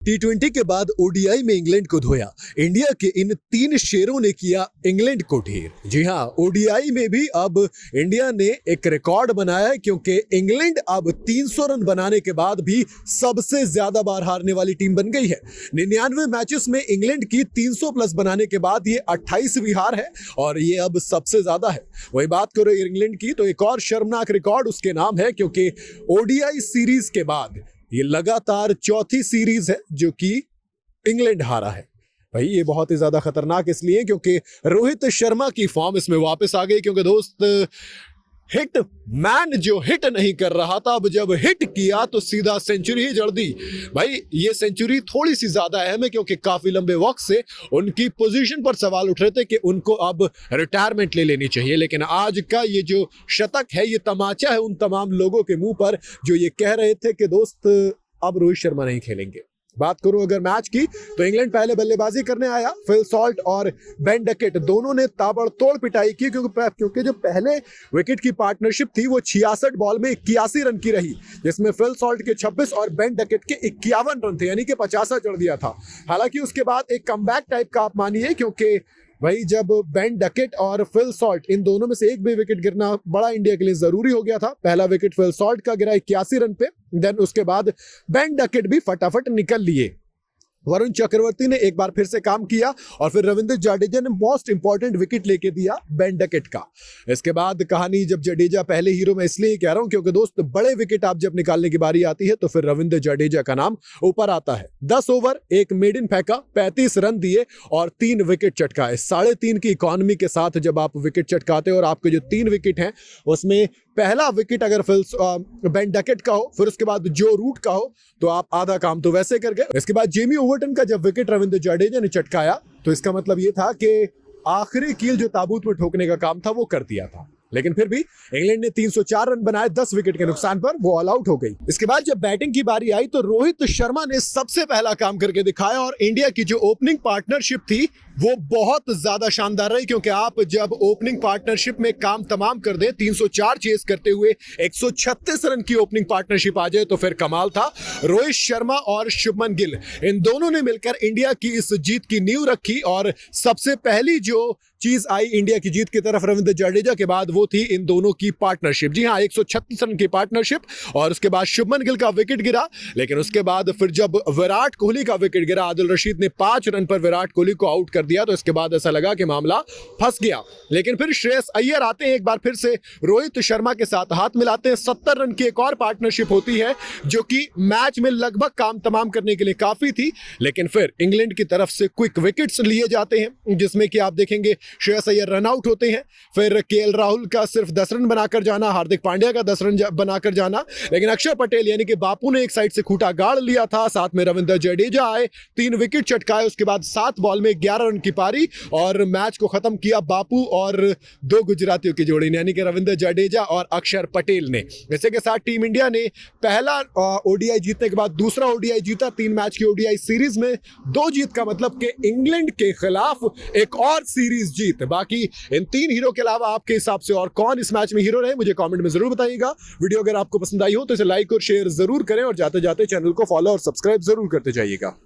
T20 के बाद ODI में इंग्लैंड को धोया। इंडिया के इन 3 शेरों ने किया इंग्लैंड को ढेर। जी हां, ओडीआई में भी अब इंडिया ने एक रिकॉर्ड बनाया है, क्योंकि इंग्लैंड अब 300 रन बनाने के बाद भी सबसे ज्यादा बार हारने वाली टीम बन गई है। 99 मैचेस में इंग्लैंड की 300 प्लस बनाने के बाद ये 28वीं हार है और ये अब सबसे ज्यादा है। वही बात करो इंग्लैंड की, तो एक और शर्मनाक रिकॉर्ड उसके नाम है, क्योंकि ओडीआई सीरीज के बाद ये लगातार चौथी सीरीज है जो कि इंग्लैंड हारा है। भाई ये बहुत ही ज्यादा खतरनाक इसलिए क्योंकि रोहित शर्मा की फॉर्म इसमें वापस आ गई, क्योंकि दोस्त हिट मैन जो हिट नहीं कर रहा था, अब जब हिट किया तो सीधा सेंचुरी ही जड़ दी। भाई ये सेंचुरी थोड़ी सी ज्यादा अहम है, क्योंकि काफी लंबे वक्त से उनकी पोजीशन पर सवाल उठ रहे थे कि उनको अब रिटायरमेंट ले लेनी चाहिए। लेकिन आज का ये जो शतक है, ये तमाचा है उन तमाम लोगों के मुंह पर जो ये कह रहे थे कि दोस्त अब रोहित शर्मा नहीं खेलेंगे। बात करूं अगर मैच की, तो इंग्लैंड पहले बल्लेबाजी करने आया। फिल सॉल्ट और बेन डकेट दोनों ने ताबड़तोड़ पिटाई की, क्योंकि जो पहले विकेट की पार्टनरशिप थी वो 66 बॉल में 81 रन की रही, जिसमें फिल सॉल्ट के 26 और बेन डकेट के 51 रन थे, यानी कि 50 चढ़ दिया था। हालांकि उसके बाद एक कमबैक टाइप का आप मानिए, क्योंकि भाई जब बेन डकेट और फिल सॉल्ट इन दोनों में से एक भी विकेट गिरना बड़ा इंडिया के लिए जरूरी हो गया था। पहला विकेट फिल सॉल्ट का गिरा 81 रन पे, देन उसके बाद बेन डकेट भी फटाफट निकल लिए। वरुण चक्रवर्ती ने एक बार फिर से काम किया और फिर रविंद्र जडेजा ने मोस्ट इंपॉर्टेंट विकेट लेके दिया बेन डकेट का। इसके बाद कहानी जब जडेजा पहले हीरो में इसलिए कह रहा हूं क्योंकि दोस्त बड़े विकेट आप जब निकालने की बारी आती है तो फिर रविंद्र जडेजा का नाम ऊपर आता है। 10 ओवर एक मेडन फेंका, 35 रन दिए और 3 विकेट चटकाए। 3.5 की इकोनॉमी के साथ जब आप विकेट चटकाते हो और आपके जो 3 विकेट हैं उसमें पहला विकेट अगर बेन डकेट का हो, फिर उसके बाद जो रूट का हो, तो आप आधा काम तो वैसे कर गए। इसके बाद जेमी ओवरटन का जब विकेट रविंद्र जडेजा ने चटकाया तो इसका मतलब ये था कि आखिरी कील जो ताबूत में ठोकने का काम था वो कर दिया था। लेकिन फिर भी इंग्लैंड ने 304 रन बनाए 10 विकेट के नुकसान पर, वो ऑल आउट हो गई। इसके बाद जब बैटिंग की बारी आई तो रोहित शर्मा ने सबसे पहला काम करके दिखाया और इंडिया की जो ओपनिंग पार्टनरशिप थी वो बहुत ज्यादा शानदार रही, क्योंकि आप जब ओपनिंग पार्टनरशिप में काम तमाम कर दे, 304 चेस करते हुए 136 रन की ओपनिंग पार्टनरशिप आ जाए तो फिर कमाल था। रोहित शर्मा और शुभमन गिल इन दोनों ने मिलकर इंडिया की इस जीत की नींव रखी और सबसे पहली जो चीज आई इंडिया की जीत की तरफ रविंद्र जडेजा के बाद वो थी इन दोनों की पार्टनरशिप। जी हां, 136 रन की पार्टनरशिप और उसके बाद शुभमन गिल का विकेट गिरा। लेकिन उसके बाद फिर जब विराट कोहली का विकेट गिरा, आदिल रशीद ने 5 रन पर विराट कोहली को आउट कर दिया, तो इसके बाद ऐसा लगा कि मामला फंस गया। लेकिन फिर श्रेयस अय्यर आते हैं, एक बार फिर से रोहित शर्मा के साथ हाथ मिलाते हैं। 70 रन की एक और पार्टनरशिप होती है जो कि मैच में लगभग काम तमाम करने के लिए काफी थी। लेकिन फिर इंग्लैंड की तरफ से क्विक विकेट्स लिए जाते हैं, जिसमें कि आप देखेंगे श्रेयस अय्यर रन आउट होते हैं, फिर केएल राहुल का सिर्फ 10 रन बनाकर जाना, हार्दिक पांड्या का 10 रन बनाकर जाना। लेकिन अक्षर पटेल यानी कि बापू ने एक साइड से खूंटा गाड़ लिया था, साथ में रविंद्र जडेजा आए, 3 विकेट चटकाए। उसके बाद 7 बॉल में 11 रन की पारी और मैच को खत्म किया बापू और 2 गुजरातियों की जोड़ी यानी कि रविंद्र जडेजा और अक्षर पटेल ने। इसी के साथ टीम इंडिया ने पहला ओडीआई जीतने के बाद दूसरा ओडीआई जीता। 3 मैच की ओडीआई सीरीज में 2 जीत का मतलब कि इंग्लैंड के खिलाफ एक और सीरीज जीत। बाकी इन 3 हीरो के अलावा आपके हिसाब से और कौन इस मैच में हीरो रहे मुझे कमेंट में जरूर बताइएगा। वीडियो अगर आपको पसंद आई हो तो इसे लाइक और शेयर जरूर करें और जाते जाते चैनल को फॉलो और सब्सक्राइब जरूर करते जाइएगा।